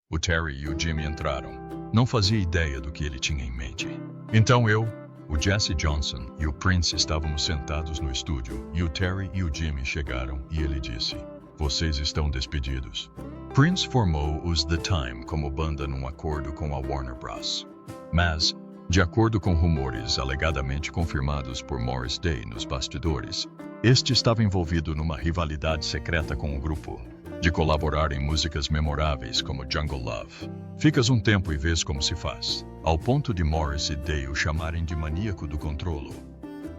o Terry e o Jimmy entraram. Não fazia ideia do que ele tinha em mente. Então eu, o Jesse Johnson e o Prince estávamos sentados no estúdio e o Terry e o Jimmy chegaram e ele disse: "Vocês estão despedidos." Prince formou os The Time como banda num acordo com a Warner Bros. Mas, de acordo com rumores alegadamente confirmados por Morris Day nos bastidores, este estava envolvido numa rivalidade secreta com o grupo, de colaborar em músicas memoráveis como Jungle Love. Ficas um tempo e vês como se faz, ao ponto de Morris e Day o chamarem de maníaco do controlo.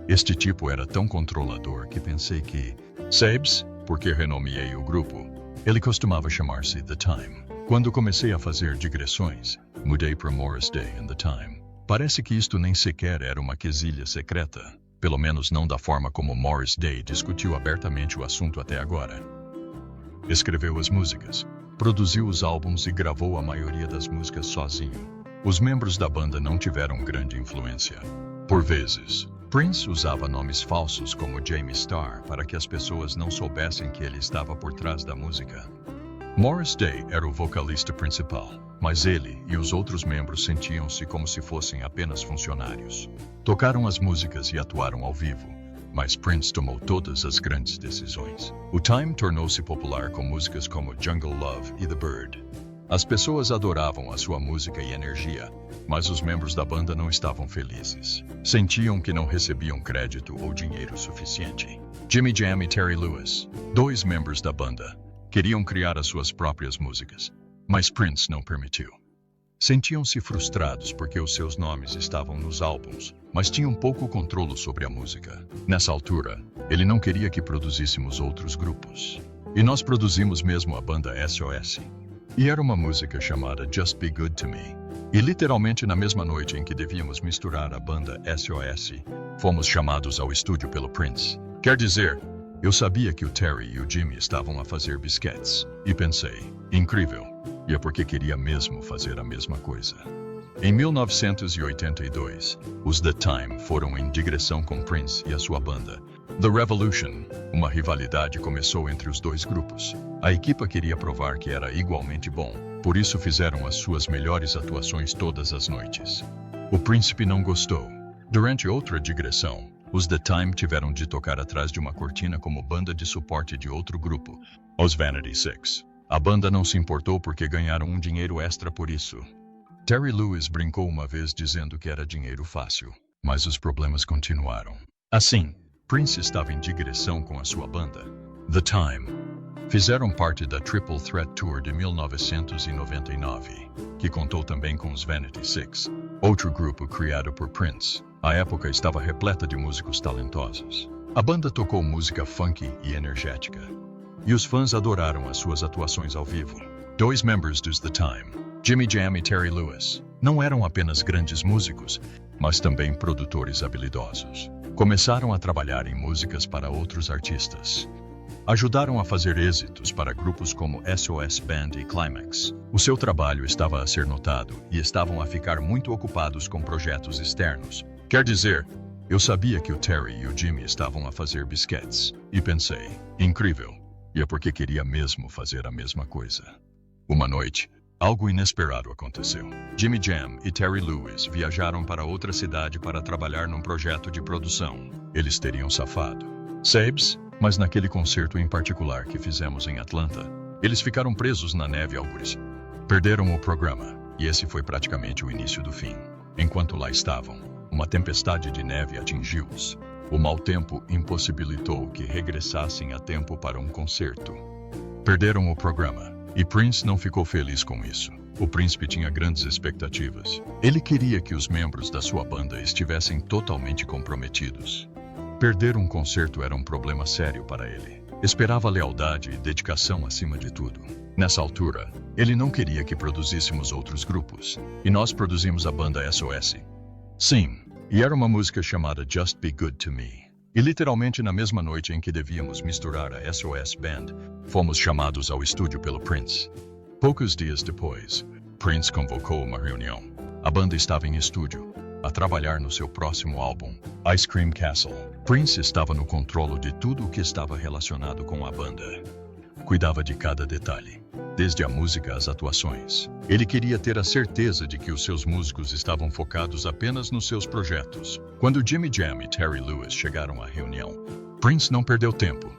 Este tipo era tão controlador que pensei que, sabes, porque renomeei o grupo, ele costumava chamar-se The Time. Quando comecei a fazer digressões, mudei para Morris Day and The Time. Parece que isto nem sequer era uma quesilha secreta, pelo menos não da forma como Morris Day discutiu abertamente o assunto até agora. Escreveu as músicas, produziu os álbuns e gravou a maioria das músicas sozinho. Os membros da banda não tiveram grande influência. Por vezes, Prince usava nomes falsos como Jamie Starr para que as pessoas não soubessem que ele estava por trás da música. Morris Day era o vocalista principal, mas ele e os outros membros sentiam-se como se fossem apenas funcionários. Tocaram as músicas e atuaram ao vivo, mas Prince tomou todas as grandes decisões. O Time tornou-se popular com músicas como Jungle Love e The Bird. As pessoas adoravam a sua música e energia, mas os membros da banda não estavam felizes. Sentiam que não recebiam crédito ou dinheiro suficiente. Jimmy Jam e Terry Lewis, dois membros da banda, queriam criar as suas próprias músicas, mas Prince não permitiu. Sentiam-se frustrados porque os seus nomes estavam nos álbuns, mas tinham pouco controle sobre a música. Nessa altura, ele não queria que produzíssemos outros grupos. E nós produzimos mesmo a banda SOS. E era uma música chamada Just Be Good to Me. E literalmente na mesma noite em que devíamos misturar a banda SOS, fomos chamados ao estúdio pelo Prince. Quer dizer, eu sabia que o Terry e o Jimmy estavam a fazer bisquetes. E pensei, incrível. E é porque queria mesmo fazer a mesma coisa. Em 1982, os The Time foram em digressão com Prince e a sua banda. The Revolution, uma rivalidade começou entre os dois grupos. A equipa queria provar que era igualmente bom, por isso fizeram as suas melhores atuações todas as noites. O príncipe não gostou. Durante outra digressão, os The Time tiveram de tocar atrás de uma cortina como banda de suporte de outro grupo, os Vanity Six. A banda não se importou porque ganharam um dinheiro extra por isso. Terry Lewis brincou uma vez dizendo que era dinheiro fácil, mas os problemas continuaram. Assim, Prince estava em digressão com a sua banda, The Time. Fizeram parte da Triple Threat Tour de 1999, que contou também com os Vanity Six, outro grupo criado por Prince. A época estava repleta de músicos talentosos. A banda tocou música funky e energética. E os fãs adoraram as suas atuações ao vivo. Dois membros dos The Time, Jimmy Jam e Terry Lewis, não eram apenas grandes músicos, mas também produtores habilidosos. Começaram a trabalhar em músicas para outros artistas. Ajudaram a fazer êxitos para grupos como SOS Band e Climax. O seu trabalho estava a ser notado e estavam a ficar muito ocupados com projetos externos. Quer dizer, eu sabia que o Terry e o Jimmy estavam a fazer bisquetes. E pensei, incrível. E é porque queria mesmo fazer a mesma coisa. Uma noite, algo inesperado aconteceu. Jimmy Jam e Terry Lewis viajaram para outra cidade para trabalhar num projeto de produção. Eles teriam safado. Sabes? Mas naquele concerto em particular que fizemos em Atlanta, eles ficaram presos na neve algures. Perderam o programa, e esse foi praticamente o início do fim. Enquanto lá estavam, uma tempestade de neve atingiu-os. O mau tempo impossibilitou que regressassem a tempo para um concerto. Perderam o programa, e Prince não ficou feliz com isso. O príncipe tinha grandes expectativas. Ele queria que os membros da sua banda estivessem totalmente comprometidos. Perder um concerto era um problema sério para ele. Esperava lealdade e dedicação acima de tudo. Nessa altura, ele não queria que produzíssemos outros grupos, e nós produzimos a banda SOS. Sim, e era uma música chamada Just Be Good to Me. E literalmente na mesma noite em que devíamos misturar a SOS Band, fomos chamados ao estúdio pelo Prince. Poucos dias depois, Prince convocou uma reunião. A banda estava em estúdio, a trabalhar no seu próximo álbum, Ice Cream Castle. Prince estava no controle de tudo o que estava relacionado com a banda. Cuidava de cada detalhe. desde a música às atuações. Ele queria ter a certeza de que os seus músicos estavam focados apenas nos seus projetos. Quando Jimmy Jam e Terry Lewis chegaram à reunião, Prince não perdeu tempo.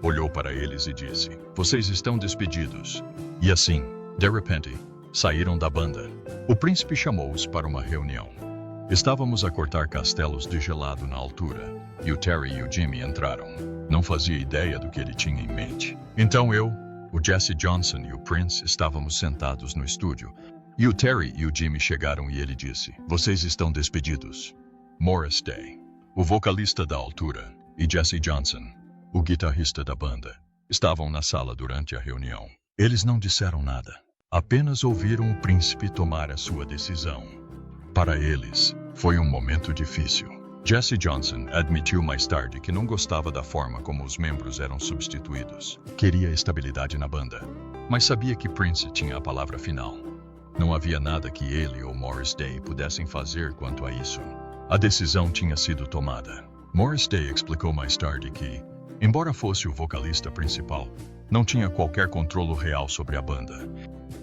Olhou para eles e disse: "Vocês estão despedidos." E assim, de repente, saíram da banda. O príncipe chamou-os para uma reunião. Estávamos a cortar castelos de gelado na altura, e o Terry e o Jimmy entraram. Não fazia ideia do que ele tinha em mente. Então eu, o Jesse Johnson e o Prince estávamos sentados no estúdio, e o Terry e o Jimmy chegaram e ele disse: "Vocês estão despedidos." Morris Day, o vocalista da altura, e Jesse Johnson, o guitarrista da banda, estavam na sala durante a reunião. Eles não disseram nada, apenas ouviram o príncipe tomar a sua decisão. Para eles, foi um momento difícil. Jesse Johnson admitiu mais tarde que não gostava da forma como os membros eram substituídos. Queria estabilidade na banda, mas sabia que Prince tinha a palavra final. Não havia nada que ele ou Morris Day pudessem fazer quanto a isso. A decisão tinha sido tomada. Morris Day explicou mais tarde que, embora fosse o vocalista principal, não tinha qualquer controle real sobre a banda.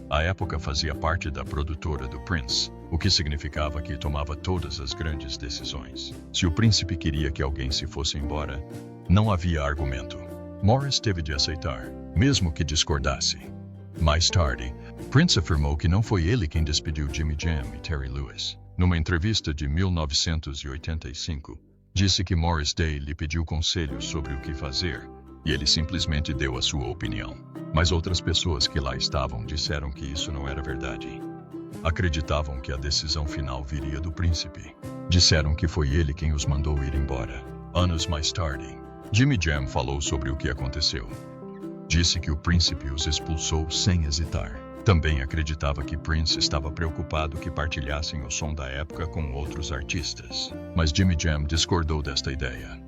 À época fazia parte da produtora do Prince, o que significava que tomava todas as grandes decisões. Se o príncipe queria que alguém se fosse embora, não havia argumento. Morris teve de aceitar, mesmo que discordasse. Mais tarde, Prince afirmou que não foi ele quem despediu Jimmy Jam e Terry Lewis. Numa entrevista de 1985, disse que Morris Day lhe pediu conselhos sobre o que fazer, e ele simplesmente deu a sua opinião. Mas outras pessoas que lá estavam disseram que isso não era verdade. Acreditavam que a decisão final viria do príncipe. Disseram que foi ele quem os mandou ir embora. Anos mais tarde, Jimmy Jam falou sobre o que aconteceu. Disse que o príncipe os expulsou sem hesitar. Também acreditava que Prince estava preocupado que partilhassem o som da época com outros artistas. Mas Jimmy Jam discordou desta ideia.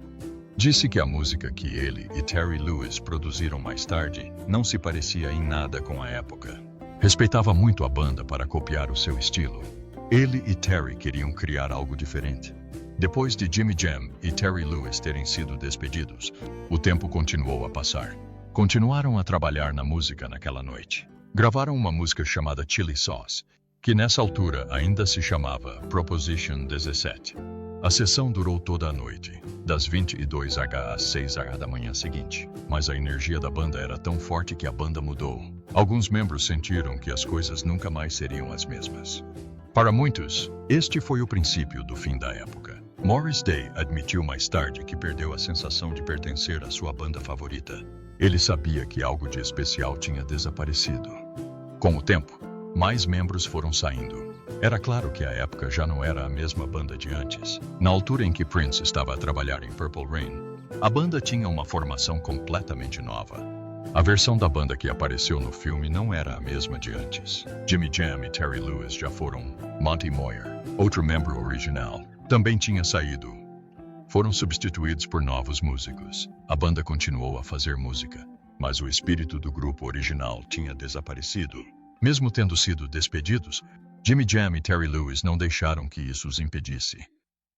Disse que a música que ele e Terry Lewis produziram mais tarde não se parecia em nada com a época. Respeitava muito a banda para copiar o seu estilo. Ele e Terry queriam criar algo diferente. Depois de Jimmy Jam e Terry Lewis terem sido despedidos, o tempo continuou a passar. Continuaram a trabalhar na música naquela noite. Gravaram uma música chamada Chili Sauce, que nessa altura ainda se chamava Proposition 17. A sessão durou toda a noite, das 22h às 6h da manhã seguinte. Mas a energia da banda era tão forte que a banda mudou. Alguns membros sentiram que as coisas nunca mais seriam as mesmas. Para muitos, este foi o princípio do fim da época. Morris Day admitiu mais tarde que perdeu a sensação de pertencer à sua banda favorita. Ele sabia que algo de especial tinha desaparecido. Com o tempo, mais membros foram saindo. Era claro que a época já não era a mesma banda de antes. Na altura em que Prince estava a trabalhar em Purple Rain, a banda tinha uma formação completamente nova. A versão da banda que apareceu no filme não era a mesma de antes. Jimmy Jam e Terry Lewis já foram. Monty Moyer, outro membro original, também tinha saído. Foram substituídos por novos músicos. A banda continuou a fazer música, mas o espírito do grupo original tinha desaparecido. Mesmo tendo sido despedidos, Jimmy Jam e Terry Lewis não deixaram que isso os impedisse.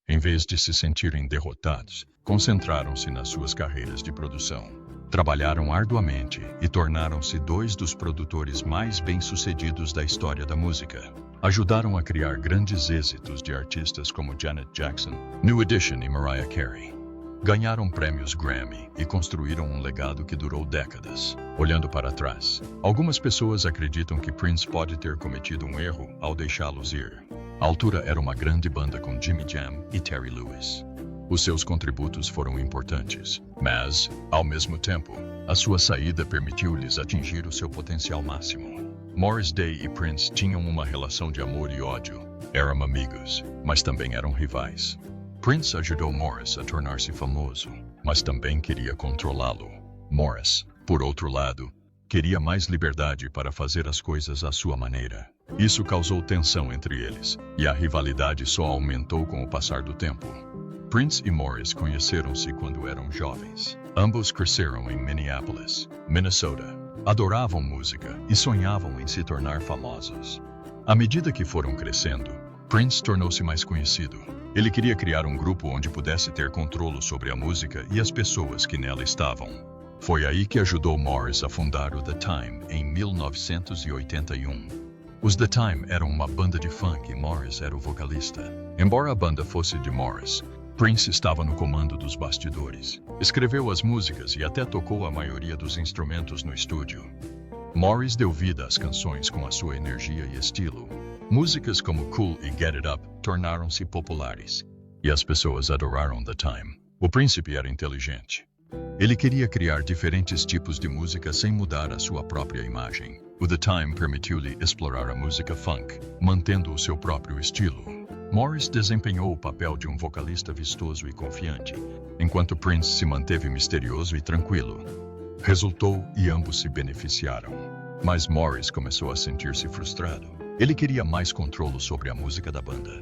Em vez de se sentirem derrotados, concentraram-se nas suas carreiras de produção. Trabalharam arduamente e tornaram-se dois dos produtores mais bem-sucedidos da história da música. Ajudaram a criar grandes êxitos de artistas como Janet Jackson, New Edition e Mariah Carey. Ganharam prêmios Grammy e construíram um legado que durou décadas. Olhando para trás, algumas pessoas acreditam que Prince pode ter cometido um erro ao deixá-los ir. A altura era uma grande banda com Jimmy Jam e Terry Lewis. Os seus contributos foram importantes, mas, ao mesmo tempo, a sua saída permitiu-lhes atingir o seu potencial máximo. Morris Day e Prince tinham uma relação de amor e ódio. Eram amigos, mas também eram rivais. Prince ajudou Morris a tornar-se famoso, mas também queria controlá-lo. Morris, por outro lado, queria mais liberdade para fazer as coisas à sua maneira. Isso causou tensão entre eles, e a rivalidade só aumentou com o passar do tempo. Prince e Morris conheceram-se quando eram jovens. Ambos cresceram em Minneapolis, Minnesota. Adoravam música e sonhavam em se tornar famosos. À medida que foram crescendo, Prince tornou-se mais conhecido. Ele queria criar um grupo onde pudesse ter controle sobre a música e as pessoas que nela estavam. Foi aí que ajudou Morris a fundar o The Time em 1981. Os The Time eram uma banda de funk e Morris era o vocalista. Embora a banda fosse de Morris, Prince estava no comando dos bastidores. Escreveu as músicas e até tocou a maioria dos instrumentos no estúdio. Morris deu vida às canções com a sua energia e estilo. Músicas como Cool e Get It Up tornaram-se populares, e as pessoas adoraram The Time. O príncipe era inteligente. Ele queria criar diferentes tipos de música sem mudar a sua própria imagem. O The Time permitiu-lhe explorar a música funk, mantendo o seu próprio estilo. Morris desempenhou o papel de um vocalista vistoso e confiante, enquanto Prince se manteve misterioso e tranquilo. Resultou e ambos se beneficiaram. Mas Morris começou a sentir-se frustrado. Ele queria mais controle sobre a música da banda.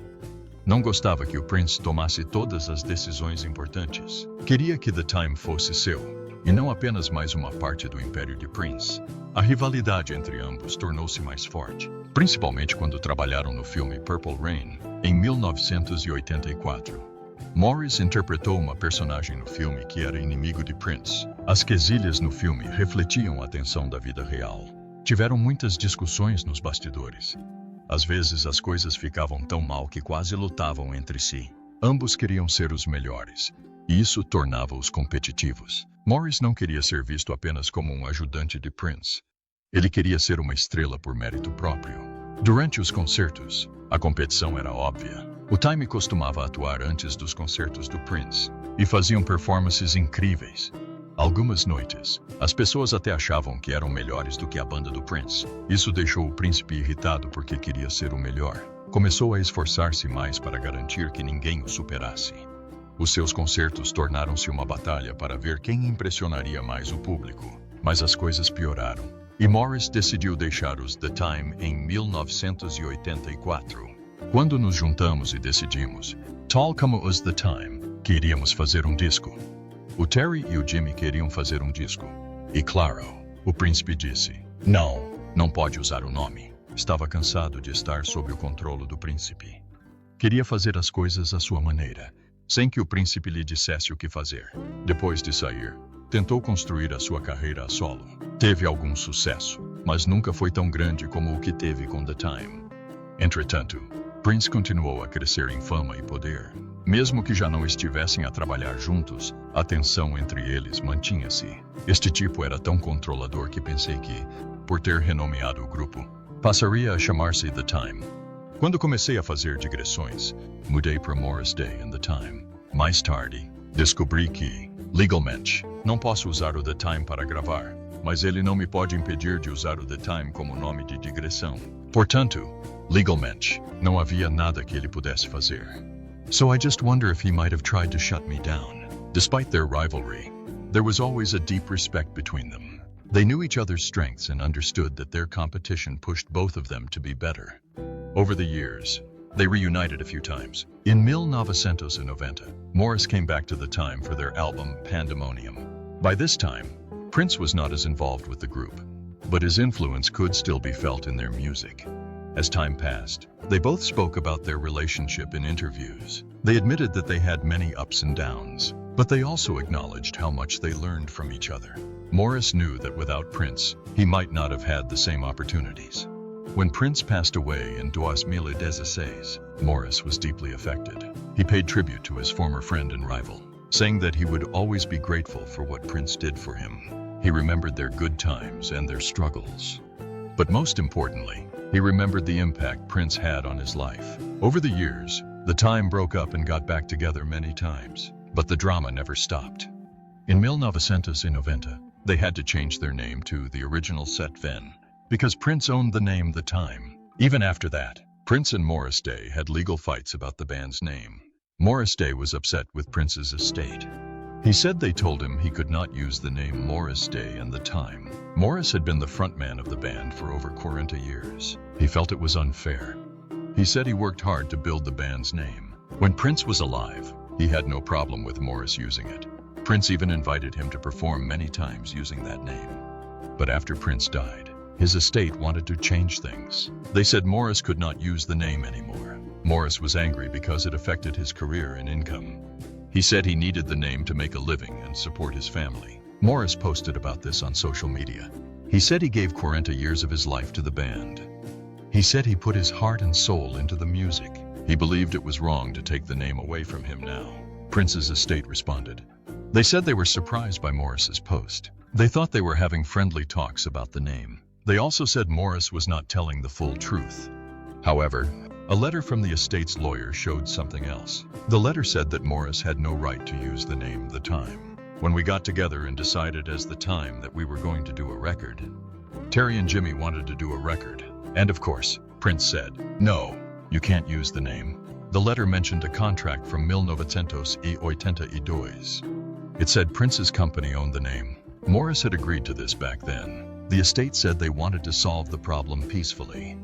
Não gostava que o Prince tomasse todas as decisões importantes. Queria que The Time fosse seu, e não apenas mais uma parte do império de Prince. A rivalidade entre ambos tornou-se mais forte, principalmente quando trabalharam no filme Purple Rain, em 1984. Morris interpretou uma personagem no filme que era inimigo de Prince. As quesilhas no filme refletiam a tensão da vida real. Tiveram muitas discussões nos bastidores. Às vezes as coisas ficavam tão mal que quase lutavam entre si. Ambos queriam ser os melhores, e isso tornava-os competitivos. Morris não queria ser visto apenas como um ajudante de Prince. Ele queria ser uma estrela por mérito próprio. Durante os concertos, a competição era óbvia. O Time costumava atuar antes dos concertos do Prince, e faziam performances incríveis. Algumas noites, as pessoas até achavam que eram melhores do que a banda do Prince. Isso deixou o príncipe irritado porque queria ser o melhor. Começou a esforçar-se mais para garantir que ninguém o superasse. Os seus concertos tornaram-se uma batalha para ver quem impressionaria mais o público. Mas as coisas pioraram, e Morris decidiu deixar os The Time em 1984. Quando nos juntamos e decidimos, tal como os The Time, que iríamos fazer um disco. O Terry e o Jimmy queriam fazer um disco. E claro, o príncipe disse, não pode usar o nome. Estava cansado de estar sob o controle do príncipe. Queria fazer as coisas à sua maneira, sem que o príncipe lhe dissesse o que fazer. Depois de sair, tentou construir a sua carreira a solo. Teve algum sucesso, mas nunca foi tão grande como o que teve com The Time. Entretanto, Prince continuou a crescer em fama e poder. Mesmo que já não estivessem a trabalhar juntos, a tensão entre eles mantinha-se. Este tipo era tão controlador que pensei que, por ter renomeado o grupo, passaria a chamar-se The Time. Quando comecei a fazer digressões, mudei para Morris Day and The Time. Mais tarde, descobri que, legalmente, não posso usar o The Time para gravar, mas ele não me pode impedir de usar o The Time como nome de digressão. Portanto, legalmente, não havia nada que ele pudesse fazer. So I just wonder if he might have tried to shut me down. Despite their rivalry, there was always a deep respect between them. They knew each other's strengths and understood that their competition pushed both of them to be better. Over the years, they reunited a few times. In 1990, Morris came back to The Time for their album Pandemonium. By this time, Prince was not as involved with the group, but his influence could still be felt in their music. As time passed, they both spoke about their relationship in interviews. They admitted that they had many ups and downs, but they also acknowledged how much they learned from each other. Morris knew that without Prince, he might not have had the same opportunities. When Prince passed away in 2016, Morris was deeply affected. He paid tribute to his former friend and rival, saying that he would always be grateful for what Prince did for him. He remembered their good times and their struggles. But most importantly, he remembered the impact Prince had on his life. Over the years, The Time broke up and got back together many times, but the drama never stopped. In 1990, they had to change their name to the original Set Ven, because Prince owned the name The Time. Even after that, Prince and Morris Day had legal fights about the band's name. Morris Day was upset with Prince's estate. He said they told him he could not use the name Morris Day and The Time. Morris had been the frontman of the band for over 40 years. He felt it was unfair. He said he worked hard to build the band's name. When Prince was alive, he had no problem with Morris using it. Prince even invited him to perform many times using that name. But after Prince died, his estate wanted to change things. They said Morris could not use the name anymore. Morris was angry because it affected his career and income. He said he needed the name to make a living and support his family. Morris posted about this on social media. He said he gave 40 years of his life to the band. He said he put his heart and soul into the music. He believed it was wrong to take the name away from him now. Prince's estate responded. They said they were surprised by Morris's post. They thought they were having friendly talks about the name. They also said Morris was not telling the full truth. However, a letter from the estate's lawyer showed something else. The letter said that Morris had no right to use the name The Time. When we got together and decided as The Time that we were going to do a record, Terry and Jimmy wanted to do a record. And of course, Prince said, "No, you can't use the name." The letter mentioned a contract from 1982. It said Prince's company owned the name. Morris had agreed to this back then. The estate said they wanted to solve the problem peacefully.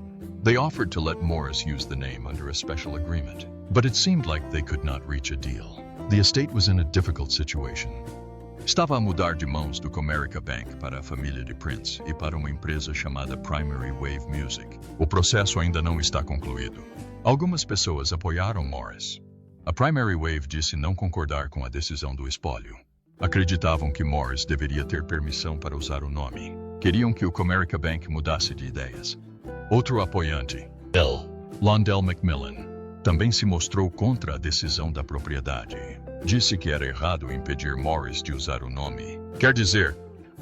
They offered to let Morris use the name under a special agreement, but it seemed like they could not reach a deal. The estate was in a difficult situation. Estava a mudar de mãos do Comerica Bank para a família de Prince e para uma empresa chamada Primary Wave Music. O processo ainda não está concluído. Algumas pessoas apoiaram Morris. A Primary Wave disse não concordar com a decisão do espólio. Acreditavam que Morris deveria ter permissão para usar o nome. Queriam que o Comerica Bank mudasse de ideias. Outro apoiante, Londell Macmillan, também se mostrou contra a decisão da propriedade. Disse que era errado impedir Morris de usar o nome. Quer dizer,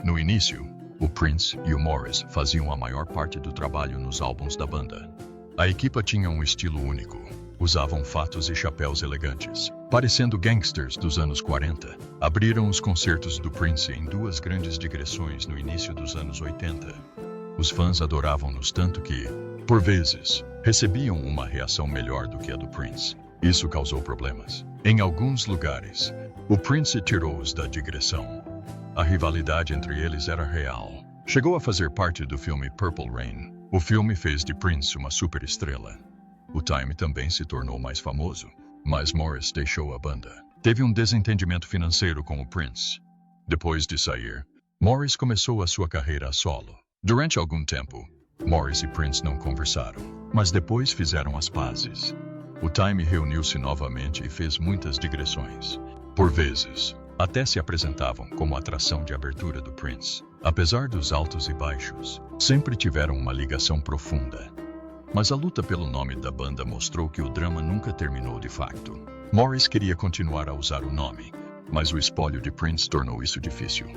no início, o Prince e o Morris faziam a maior parte do trabalho nos álbuns da banda. A equipa tinha um estilo único. Usavam fatos e chapéus elegantes, parecendo gangsters dos anos 40. Abriram os concertos do Prince em duas grandes digressões no início dos anos 80. Os fãs adoravam-nos tanto que, por vezes, recebiam uma reação melhor do que a do Prince. Isso causou problemas. Em alguns lugares, o Prince tirou-os da digressão. A rivalidade entre eles era real. Chegou a fazer parte do filme Purple Rain. O filme fez de Prince uma superestrela. O Time também se tornou mais famoso, mas Morris deixou a banda. Teve um desentendimento financeiro com o Prince. Depois de sair, Morris começou a sua carreira a solo. Durante algum tempo, Morris e Prince não conversaram, mas depois fizeram as pazes. O Time reuniu-se novamente e fez muitas digressões. Por vezes, até se apresentavam como atração de abertura do Prince. Apesar dos altos e baixos, sempre tiveram uma ligação profunda. Mas a luta pelo nome da banda mostrou que o drama nunca terminou de facto. Morris queria continuar a usar o nome, mas o espólio de Prince tornou isso difícil.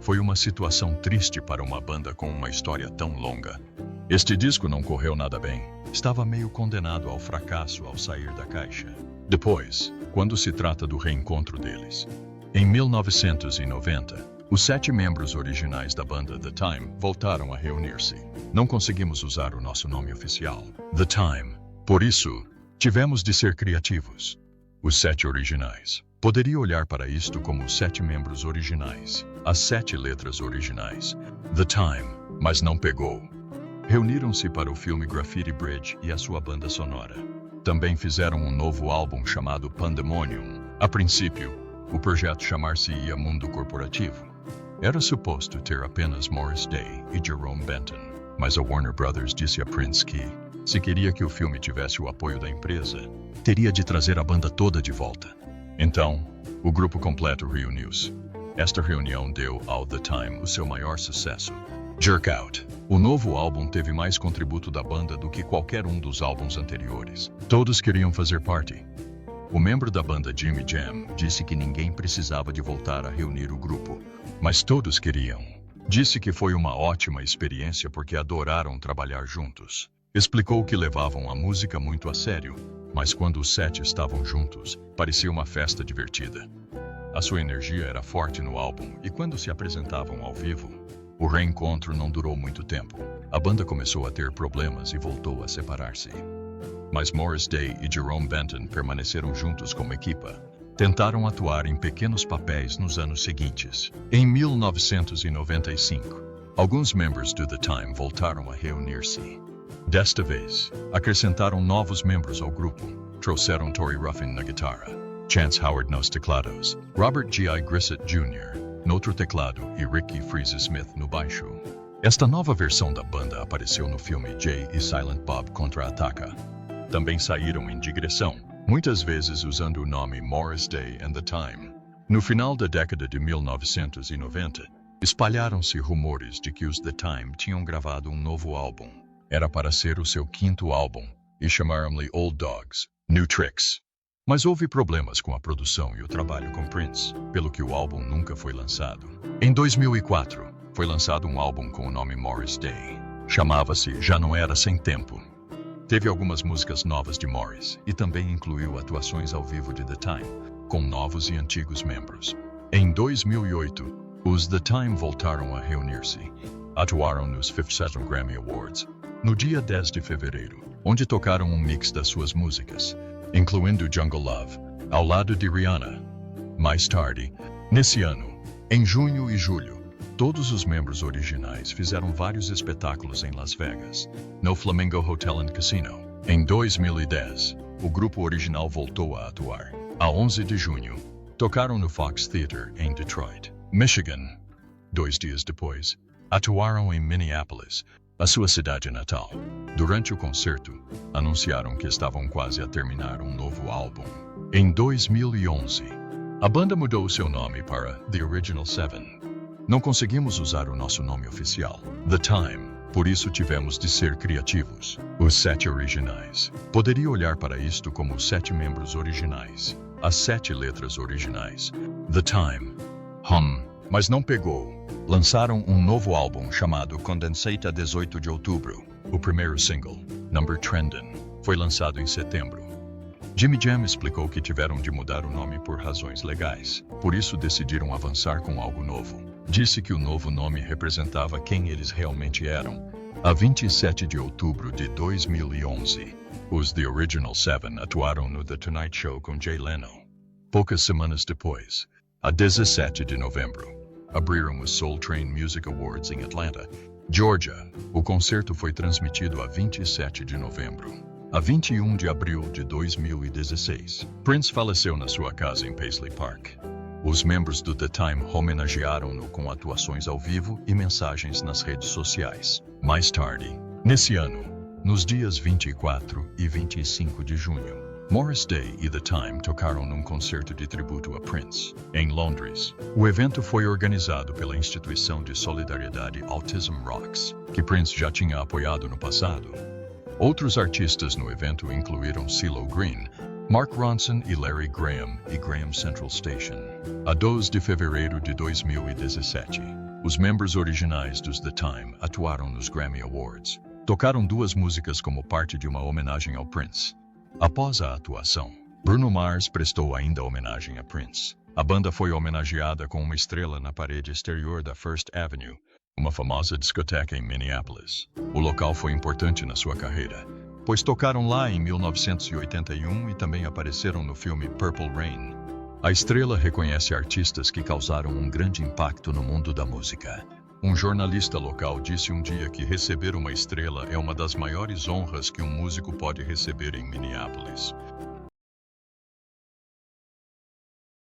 Foi uma situação triste para uma banda com uma história tão longa. Este disco não correu nada bem. Estava meio condenado ao fracasso ao sair da caixa. Depois, quando se trata do reencontro deles. Em 1990, os 7 membros originais da banda The Time voltaram a reunir-se. Não conseguimos usar o nosso nome oficial, The Time. Por isso, tivemos de ser criativos. Os 7 originais. Poderia olhar para isto como os 7 membros originais, as 7 letras originais, The Time, mas não pegou. Reuniram-se para o filme Graffiti Bridge e a sua banda sonora. Também fizeram um novo álbum chamado Pandemonium. A princípio, o projeto chamar-se-ia Mundo Corporativo. Era suposto ter apenas Morris Day e Jerome Benton, mas a Warner Brothers disse a Prince que, se queria que o filme tivesse o apoio da empresa, teria de trazer a banda toda de volta. Então, o grupo completo reuniu-se. Esta reunião deu ao The Time o seu maior sucesso, Jerk Out. O novo álbum teve mais contributo da banda do que qualquer um dos álbuns anteriores. Todos queriam fazer parte. O membro da banda Jimmy Jam disse que ninguém precisava de voltar a reunir o grupo, mas todos queriam. Disse que foi uma ótima experiência porque adoraram trabalhar juntos. Explicou que levavam a música muito a sério, mas quando os 7 estavam juntos, parecia uma festa divertida. A sua energia era forte no álbum e quando se apresentavam ao vivo, o reencontro não durou muito tempo. A banda começou a ter problemas e voltou a separar-se. Mas Morris Day e Jerome Benton permaneceram juntos como equipa. Tentaram atuar em pequenos papéis nos anos seguintes. Em 1995, alguns membros do The Time voltaram a reunir-se. Desta vez, acrescentaram novos membros ao grupo. Trouxeram Tory Ruffin na guitarra, Chance Howard nos teclados, Robert G.I. Grissett Jr. no outro teclado e Ricky Freeze Smith no baixo. Esta nova versão da banda apareceu no filme Jay e Silent Bob Contra-Ataca. Também saíram em digressão, muitas vezes usando o nome Morris Day and the Time. No final da década de 1990, espalharam-se rumores de que os The Time tinham gravado um novo álbum. Era para ser o seu quinto álbum, e chamaram-lhe Old Dogs, New Tricks. Mas houve problemas com a produção e o trabalho com Prince, pelo que o álbum nunca foi lançado. Em 2004, foi lançado um álbum com o nome Morris Day. Chamava-se Já Não Era Sem Tempo. Teve algumas músicas novas de Morris e também incluiu atuações ao vivo de The Time, com novos e antigos membros. Em 2008, os The Time voltaram a reunir-se. Atuaram nos 57th Grammy Awards, no dia 10 de fevereiro, onde tocaram um mix das suas músicas, incluindo Jungle Love, ao lado de Rihanna. Mais tarde, nesse ano, em junho e julho, todos os membros originais fizeram vários espetáculos em Las Vegas, no Flamingo Hotel and Casino. Em 2010, o grupo original voltou a atuar. A 11 de junho, tocaram no Fox Theater em Detroit, Michigan. 2 dias depois, atuaram em Minneapolis, a sua cidade natal. Durante o concerto, anunciaram que estavam quase a terminar um novo álbum. Em 2011, a banda mudou seu nome para The Original Seven. Não conseguimos usar o nosso nome oficial, The Time, por isso tivemos de ser criativos. Os 7 originais. Poderia olhar para isto como os 7 membros originais, as 7 letras originais. The Time. Mas não pegou. Lançaram um novo álbum chamado Condensate a 18 de outubro. O primeiro single, Number Trendin', foi lançado em setembro. Jimmy Jam explicou que tiveram de mudar o nome por razões legais, por isso decidiram avançar com algo novo. Disse que o novo nome representava quem eles realmente eram. A 27 de outubro de 2011, os The Original Seven atuaram no The Tonight Show com Jay Leno. Poucas semanas depois, a 17 de novembro, abriram os Soul Train Music Awards em Atlanta, Georgia. O concerto foi transmitido a 27 de novembro. A 21 de abril de 2016, Prince faleceu na sua casa em Paisley Park. Os membros do The Time homenagearam-no com atuações ao vivo e mensagens nas redes sociais. Mais tarde, nesse ano, nos dias 24 e 25 de junho, Morris Day e The Time tocaram num concerto de tributo a Prince, em Londres. O evento foi organizado pela instituição de solidariedade Autism Rocks, que Prince já tinha apoiado no passado. Outros artistas no evento incluíram CeeLo Green, Mark Ronson e Larry Graham e Graham Central Station. A 2 de fevereiro de 2017, os membros originais dos The Time atuaram nos Grammy Awards. Tocaram 2 músicas como parte de uma homenagem ao Prince. Após a atuação, Bruno Mars prestou ainda homenagem a Prince. A banda foi homenageada com uma estrela na parede exterior da First Avenue, uma famosa discoteca em Minneapolis. O local foi importante na sua carreira, pois tocaram lá em 1981 e também apareceram no filme Purple Rain. A estrela reconhece artistas que causaram um grande impacto no mundo da música. Um jornalista local disse um dia que receber uma estrela é uma das maiores honras que um músico pode receber em Minneapolis.